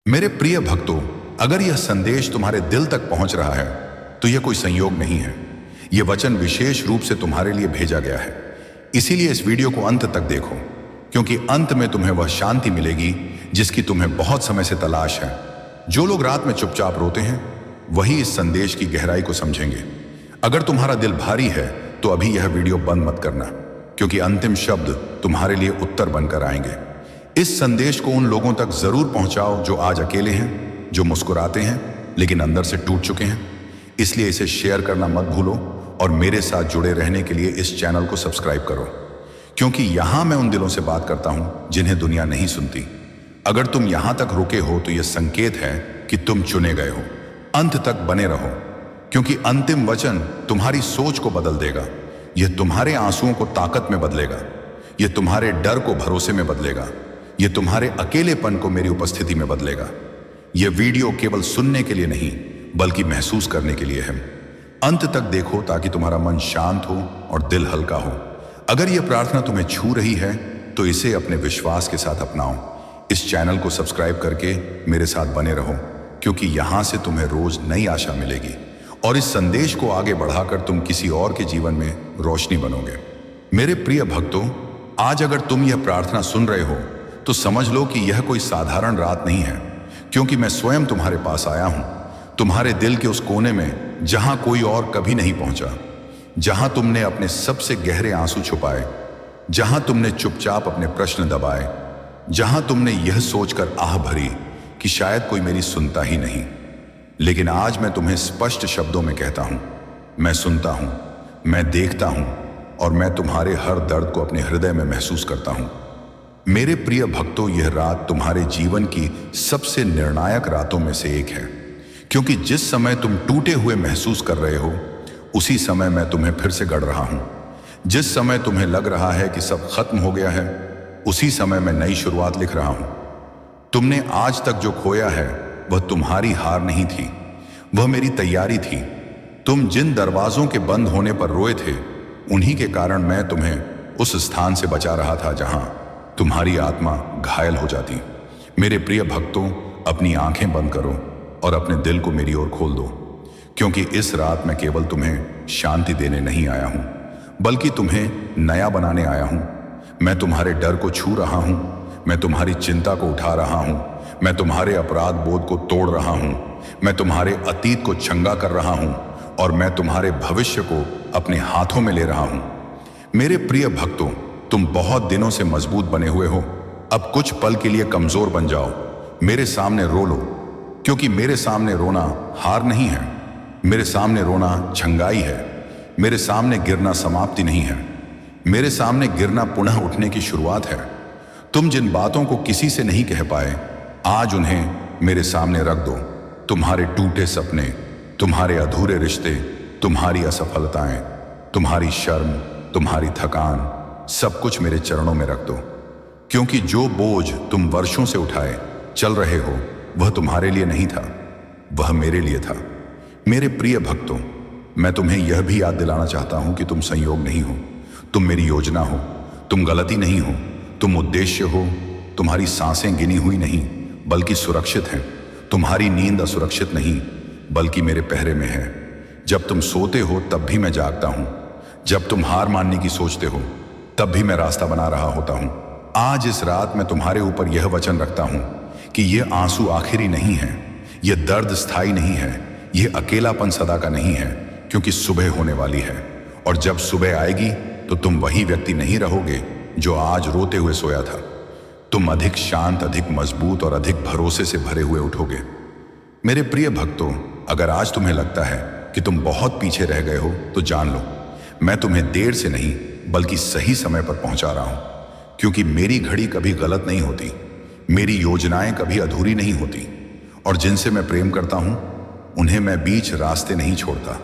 मेरे प्रिय भक्तों, अगर यह संदेश तुम्हारे दिल तक पहुंच रहा है तो यह कोई संयोग नहीं है। यह वचन विशेष रूप से तुम्हारे लिए भेजा गया है। इसीलिए इस वीडियो को अंत तक देखो, क्योंकि अंत में तुम्हें वह शांति मिलेगी जिसकी तुम्हें बहुत समय से तलाश है। जो लोग रात में चुपचाप रोते हैं वही इस संदेश की गहराई को समझेंगे। अगर तुम्हारा दिल भारी है तो अभी यह वीडियो बंद मत करना, क्योंकि अंतिम शब्द तुम्हारे लिए उत्तर बनकर आएंगे। इस संदेश को उन लोगों तक जरूर पहुंचाओ जो आज अकेले हैं, जो मुस्कुराते हैं लेकिन अंदर से टूट चुके हैं। इसलिए इसे शेयर करना मत भूलो और मेरे साथ जुड़े रहने के लिए इस चैनल को सब्सक्राइब करो, क्योंकि यहां मैं उन दिलों से बात करता हूं जिन्हें दुनिया नहीं सुनती। अगर तुम यहां तक रुके हो तो यह संकेत है कि तुम चुने गए हो। अंत तक बने रहो, क्योंकि अंतिम वचन तुम्हारी सोच को बदल देगा। यह तुम्हारे आंसुओं को ताकत में बदलेगा, यह तुम्हारे डर को भरोसे में बदलेगा, यह तुम्हारे अकेलेपन को मेरी उपस्थिति में बदलेगा। यह वीडियो केवल सुनने के लिए नहीं बल्कि महसूस करने के लिए है। अंत तक देखो ताकि तुम्हारा मन शांत हो और दिल हल्का हो। अगर यह प्रार्थना तुम्हें छू रही है तो इसे अपने विश्वास के साथ अपनाओ। इस चैनल को सब्सक्राइब करके मेरे साथ बने रहो, क्योंकि यहां से तुम्हें रोज नई आशा मिलेगी और इस संदेश को आगे बढ़ाकर तुम किसी और के जीवन में रोशनी बनोगे। मेरे प्रिय भक्तों, आज अगर तुम यह प्रार्थना सुन रहे हो तो समझ लो कि यह कोई साधारण रात नहीं है, क्योंकि मैं स्वयं तुम्हारे पास आया हूं, तुम्हारे दिल के उस कोने में जहां कोई और कभी नहीं पहुंचा, जहां तुमने अपने सबसे गहरे आंसू छुपाए, जहां तुमने चुपचाप अपने प्रश्न दबाए, जहां तुमने यह सोचकर आह भरी कि शायद कोई मेरी सुनता ही नहीं। लेकिन आज मैं तुम्हें स्पष्ट शब्दों में कहता हूं, मैं सुनता हूं, मैं देखता हूं और मैं तुम्हारे हर दर्द को अपने हृदय में महसूस करता हूं। मेरे प्रिय भक्तों, यह रात तुम्हारे जीवन की सबसे निर्णायक रातों में से एक है, क्योंकि जिस समय तुम टूटे हुए महसूस कर रहे हो उसी समय मैं तुम्हें फिर से गढ़ रहा हूं। जिस समय तुम्हें लग रहा है कि सब खत्म हो गया है, उसी समय मैं नई शुरुआत लिख रहा हूं। तुमने आज तक जो खोया है वह तुम्हारी हार नहीं थी, वह मेरी तैयारी थी। तुम जिन दरवाजों के बंद होने पर रोए थे, उन्हीं के कारण मैं तुम्हें उस स्थान से बचा रहा था जहां तुम्हारी आत्मा घायल हो जाती। मेरे प्रिय भक्तों, अपनी आंखें बंद करो और अपने दिल को मेरी ओर खोल दो, क्योंकि इस रात मैं केवल तुम्हें शांति देने नहीं आया हूं, बल्कि तुम्हें नया बनाने आया हूं। मैं तुम्हारे डर को छू रहा हूं, मैं तुम्हारी चिंता को उठा रहा हूं, मैं तुम्हारे अपराध बोध को तोड़ रहा हूं, मैं तुम्हारे अतीत को चंगा कर रहा हूं और मैं तुम्हारे भविष्य को अपने हाथों में ले रहा हूं। मेरे प्रिय भक्तों, तुम बहुत दिनों से मजबूत बने हुए हो, अब कुछ पल के लिए कमजोर बन जाओ। मेरे सामने रो लो, क्योंकि मेरे सामने रोना हार नहीं है, मेरे सामने रोना छंगाई है, मेरे सामने गिरना समाप्ति नहीं है, मेरे सामने गिरना पुनः उठने की शुरुआत है। तुम जिन बातों को किसी से नहीं कह पाए, आज उन्हें मेरे सामने रख दो। तुम्हारे टूटे सपने, तुम्हारे अधूरे रिश्ते, तुम्हारी असफलताएं, तुम्हारी शर्म, तुम्हारी थकान, सब कुछ मेरे चरणों में रख दो, क्योंकि जो बोझ तुम वर्षों से उठाए चल रहे हो वह तुम्हारे लिए नहीं था, वह मेरे लिए था। मेरे प्रिय भक्तों, मैं तुम्हें यह भी याद दिलाना चाहता हूं कि तुम संयोग नहीं हो, तुम मेरी योजना हो, तुम गलती नहीं हो, तुम उद्देश्य हो। तुम्हारी सांसें गिनी हुई नहीं बल्कि सुरक्षित हैं, तुम्हारी नींद असुरक्षित नहीं बल्कि मेरे पहरे में है। जब तुम सोते हो तब भी मैं जागता हूं, जब तुम हार मानने की सोचते हो तब भी मैं रास्ता बना रहा होता हूं। आज इस रात मैं तुम्हारे ऊपर यह वचन रखता हूं कि यह आंसू आखिरी नहीं है, यह दर्द स्थायी नहीं है, यह अकेलापन सदा का नहीं है, क्योंकि सुबह होने वाली है। और जब सुबह आएगी तो तुम वही व्यक्ति नहीं रहोगे जो आज रोते हुए सोया था। तुम अधिक शांत, अधिक मजबूत और अधिक भरोसे से भरे हुए उठोगे। मेरे प्रिय भक्तों, अगर आज तुम्हें लगता है कि तुम बहुत पीछे रह गए हो तो जान लो, मैं तुम्हें देर से नहीं बल्कि सही समय पर पहुंचा रहा हूं, क्योंकि मेरी घड़ी कभी गलत नहीं होती, मेरी योजनाएं कभी अधूरी नहीं होती, और जिनसे मैं प्रेम करता हूं उन्हें मैं बीच रास्ते नहीं छोड़ता।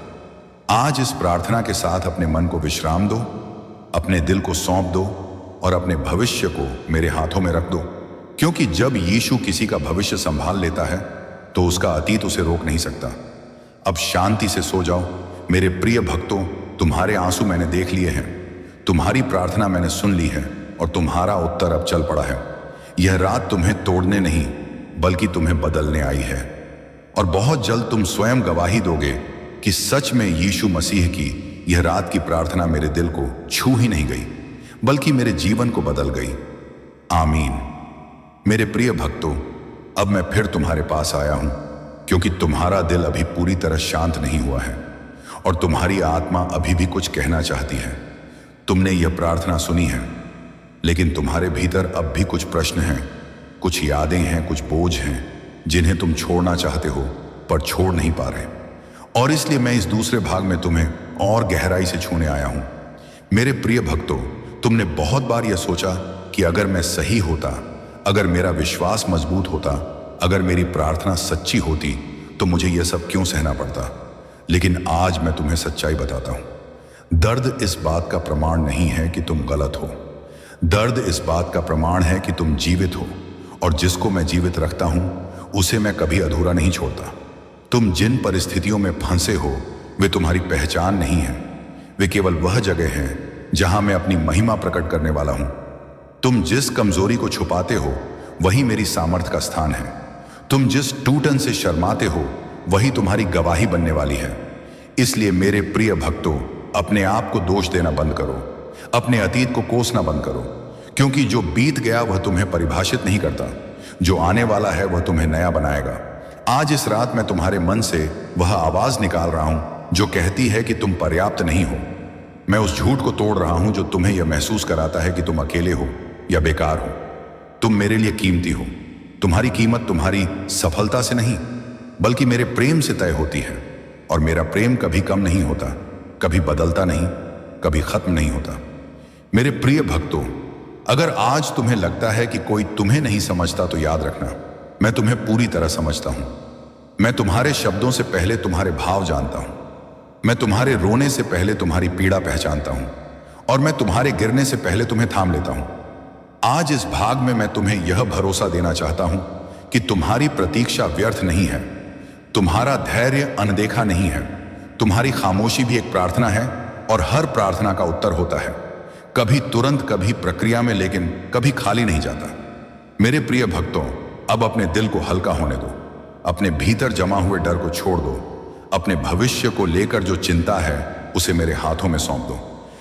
आज इस प्रार्थना के साथ अपने मन को विश्राम दो, अपने दिल को सौंप दो और अपने भविष्य को मेरे हाथों में रख दो, क्योंकि जब यीशु किसी का भविष्य संभाल लेता है तो उसका अतीत उसे रोक नहीं सकता। अब शांति से सो जाओ। मेरे प्रिय भक्तों, तुम्हारे आंसू मैंने देख लिए हैं, तुम्हारी प्रार्थना मैंने सुन ली है और तुम्हारा उत्तर अब चल पड़ा है। यह रात तुम्हें तोड़ने नहीं बल्कि तुम्हें बदलने आई है। और बहुत जल्द तुम स्वयं गवाही दोगे कि सच में यीशु मसीह की यह रात की प्रार्थना मेरे दिल को छू ही नहीं गई, बल्कि मेरे जीवन को बदल गई। आमीन। मेरे प्रिय भक्तों, अब मैं फिर तुम्हारे पास आया हूं क्योंकि तुम्हारा दिल अभी पूरी तरह शांत नहीं हुआ है और तुम्हारी आत्मा अभी भी कुछ कहना चाहती है। तुमने यह प्रार्थना सुनी है, लेकिन तुम्हारे भीतर अब भी कुछ प्रश्न हैं, कुछ यादें हैं, कुछ बोझ हैं जिन्हें तुम छोड़ना चाहते हो पर छोड़ नहीं पा रहे। और इसलिए मैं इस दूसरे भाग में तुम्हें और गहराई से छूने आया हूं। मेरे प्रिय भक्तों, तुमने बहुत बार यह सोचा कि अगर मैं सही होता, अगर मेरा विश्वास मजबूत होता, अगर मेरी प्रार्थना सच्ची होती तो मुझे यह सब क्यों सहना पड़ता। लेकिन आज मैं तुम्हें सच्चाई बताता हूं। दर्द इस बात का प्रमाण नहीं है कि तुम गलत हो। दर्द इस बात का प्रमाण है कि तुम जीवित हो, और जिसको मैं जीवित रखता हूं उसे मैं कभी अधूरा नहीं छोड़ता। तुम जिन परिस्थितियों में फंसे हो वे तुम्हारी पहचान नहीं है, वे केवल वह जगह है जहां मैं अपनी महिमा प्रकट करने वाला हूं। तुम जिस कमजोरी को छुपाते हो वही मेरी सामर्थ्य का स्थान है। तुम जिस टूटन से शर्माते हो वही तुम्हारी गवाही बनने वाली है। इसलिए मेरे प्रिय भक्तों, अपने आप को दोष देना बंद करो, अपने अतीत को कोसना बंद करो, क्योंकि जो बीत गया वह तुम्हें परिभाषित नहीं करता, जो आने वाला है वह तुम्हें नया बनाएगा। आज इस रात मैं तुम्हारे मन से वह आवाज निकाल रहा हूं जो कहती है कि तुम पर्याप्त नहीं हो। मैं उस झूठ को तोड़ रहा हूं जो तुम्हें यह महसूस कराता है कि तुम अकेले हो या बेकार हो। तुम मेरे लिए कीमती हो। तुम्हारी कीमत तुम्हारी सफलता से नहीं बल्कि मेरे प्रेम से तय होती है, और मेरा प्रेम कभी कम नहीं होता, कभी बदलता नहीं, कभी खत्म नहीं होता। मेरे प्रिय भक्तों, अगर आज तुम्हें लगता है कि कोई तुम्हें नहीं समझता तो याद रखना, मैं तुम्हें पूरी तरह समझता हूं। मैं तुम्हारे शब्दों से पहले तुम्हारे भाव जानता हूं। मैं तुम्हारे रोने से पहले तुम्हारी पीड़ा पहचानता हूं, और मैं तुम्हारे गिरने से पहले तुम्हें थाम लेता हूं। आज इस भाग में मैं तुम्हें यह भरोसा देना चाहता हूं कि तुम्हारी प्रतीक्षा व्यर्थ नहीं है, तुम्हारा धैर्य अनदेखा नहीं है। तुम्हारी खामोशी भी एक प्रार्थना है, और हर प्रार्थना का उत्तर होता है, कभी तुरंत, कभी प्रक्रिया में, लेकिन कभी खाली नहीं जाता। मेरे प्रिय भक्तों, अब अपने दिल को हल्का होने दो, अपने भीतर जमा हुए डर को छोड़ दो, अपने भविष्य को लेकर जो चिंता है उसे मेरे हाथों में सौंप दो,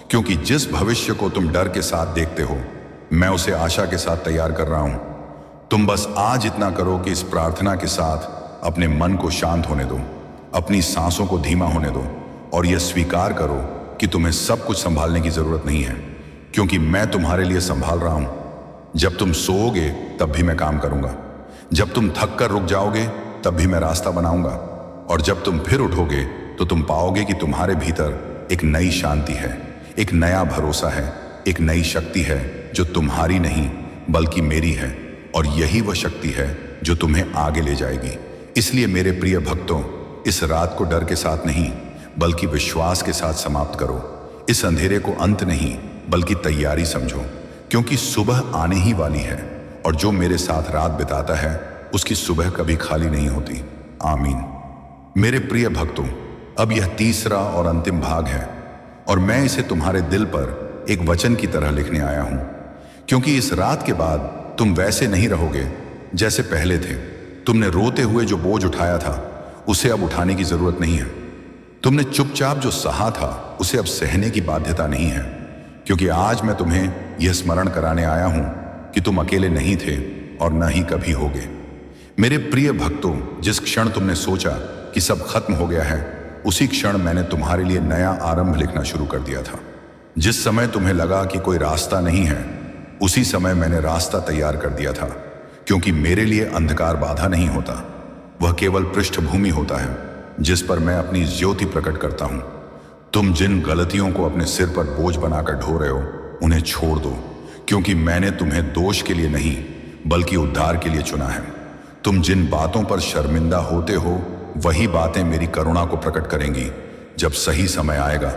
क्योंकि जिस भविष्य को तुम डर के साथ देखते हो मैं उसे आशा के साथ तैयार कर रहा हूं। तुम बस आज इतना करो कि इस प्रार्थना के साथ अपने मन को शांत होने दो, अपनी सांसों को धीमा होने दो, और यह स्वीकार करो कि तुम्हें सब कुछ संभालने की जरूरत नहीं है, क्योंकि मैं तुम्हारे लिए संभाल रहा हूं। जब तुम सोओगे तब भी मैं काम करूंगा, जब तुम थक कर रुक जाओगे तब भी मैं रास्ता बनाऊंगा, और जब तुम फिर उठोगे तो तुम पाओगे कि तुम्हारे भीतर एक नई शांति है, एक नया भरोसा है, एक नई शक्ति है जो तुम्हारी नहीं बल्कि मेरी है, और यही वह शक्ति है जो तुम्हें आगे ले जाएगी। इसलिए मेरे प्रिय भक्तों, इस रात को डर के साथ नहीं बल्कि विश्वास के साथ समाप्त करो। इस अंधेरे को अंत नहीं बल्कि तैयारी समझो, क्योंकि सुबह आने ही वाली है, और जो मेरे साथ रात बिताता है उसकी सुबह कभी खाली नहीं होती। आमीन। मेरे प्रिय भक्तों, अब यह तीसरा और अंतिम भाग है, और मैं इसे तुम्हारे दिल पर एक वचन की तरह लिखने आया हूं, क्योंकि इस रात के बाद तुम वैसे नहीं रहोगे जैसे पहले थे। तुमने रोते हुए जो बोझ उठाया था उसे अब उठाने की जरूरत नहीं है। तुमने चुपचाप जो सहा था उसे अब सहने की बाध्यता नहीं है, क्योंकि आज मैं तुम्हें यह स्मरण कराने आया हूं कि तुम अकेले नहीं थे और न ही कभी होगे। मेरे प्रिय भक्तों, जिस क्षण तुमने सोचा कि सब खत्म हो गया है, उसी क्षण मैंने तुम्हारे लिए नया आरंभ लिखना शुरू कर दिया था। जिस समय तुम्हें लगा कि कोई रास्ता नहीं है, उसी समय मैंने रास्ता तैयार कर दिया था, क्योंकि मेरे लिए अंधकार बाधा नहीं होता, वह केवल पृष्ठभूमि होता है जिस पर मैं अपनी ज्योति प्रकट करता हूं। तुम जिन गलतियों को अपने सिर पर बोझ बनाकर ढो रहे हो उन्हें छोड़ दो, क्योंकि मैंने तुम्हें दोष के लिए नहीं बल्कि उद्धार के लिए चुना है। तुम जिन बातों पर शर्मिंदा होते हो वही बातें मेरी करुणा को प्रकट करेंगी जब सही समय आएगा।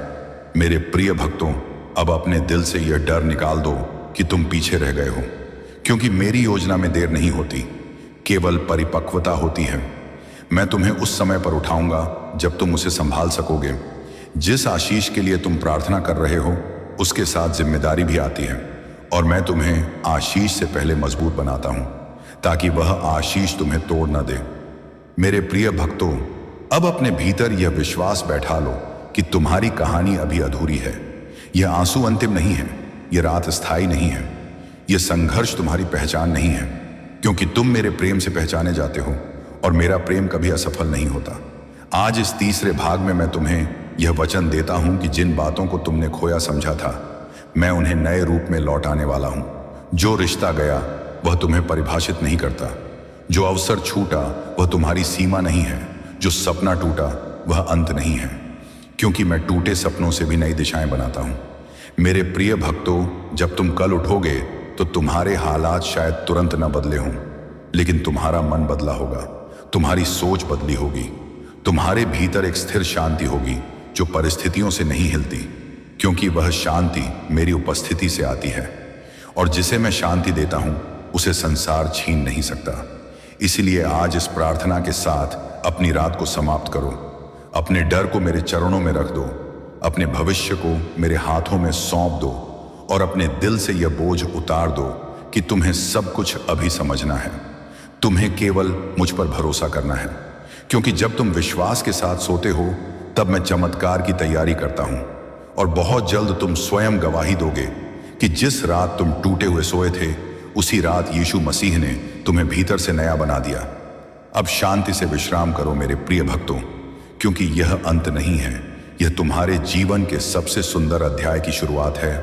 मेरे प्रिय भक्तों, अब अपने दिल से यह डर निकाल दो कि तुम पीछे रह गए हो, क्योंकि मेरी योजना में देर नहीं होती, केवल परिपक्वता होती है। मैं तुम्हें उस समय पर उठाऊंगा जब तुम उसे संभाल सकोगे। जिस आशीष के लिए तुम प्रार्थना कर रहे हो उसके साथ जिम्मेदारी भी आती है, और मैं तुम्हें आशीष से पहले मजबूत बनाता हूं ताकि वह आशीष तुम्हें तोड़ न दे। मेरे प्रिय भक्तों, अब अपने भीतर यह विश्वास बैठा लो कि तुम्हारी कहानी अभी अधूरी है। यह आंसू अंतिम नहीं है, यह रात स्थायी नहीं है, यह संघर्ष तुम्हारी पहचान नहीं है, क्योंकि तुम मेरे प्रेम से पहचाने जाते हो और मेरा प्रेम कभी असफल नहीं होता। आज इस तीसरे भाग में मैं तुम्हें यह वचन देता हूं कि जिन बातों को तुमने खोया समझा था, मैं उन्हें नए रूप में लौटाने वाला हूं। जो रिश्ता गया वह तुम्हें परिभाषित नहीं करता, जो अवसर छूटा वह तुम्हारी सीमा नहीं है, जो सपना टूटा वह अंत नहीं है, क्योंकि मैं टूटे सपनों से भी नई दिशाएं बनाता हूं। मेरे प्रिय भक्तों, जब तुम कल उठोगे तो तुम्हारे हालात शायद तुरंत न बदले हों, लेकिन तुम्हारा मन बदला होगा, तुम्हारी सोच बदली होगी, तुम्हारे भीतर एक स्थिर शांति होगी जो परिस्थितियों से नहीं हिलती, क्योंकि वह शांति मेरी उपस्थिति से आती है, और जिसे मैं शांति देता हूं उसे संसार छीन नहीं सकता। इसलिए आज इस प्रार्थना के साथ अपनी रात को समाप्त करो। अपने डर को मेरे चरणों में रख दो, अपने भविष्य को मेरे हाथों में सौंप दो और अपने दिल से यह बोझ उतार दो कि तुम्हें सब कुछ अभी समझना है। तुम्हें केवल मुझ पर भरोसा करना है, क्योंकि जब तुम विश्वास के साथ सोते हो तब मैं चमत्कार की तैयारी करता हूं, और बहुत जल्द तुम स्वयं गवाही दोगे कि जिस रात तुम टूटे हुए सोए थे, उसी रात यीशु मसीह ने तुम्हें भीतर से नया बना दिया। अब शांति से विश्राम करो मेरे प्रिय भक्तों, क्योंकि यह अंत नहीं है, यह तुम्हारे जीवन के सबसे सुंदर अध्याय की शुरुआत है।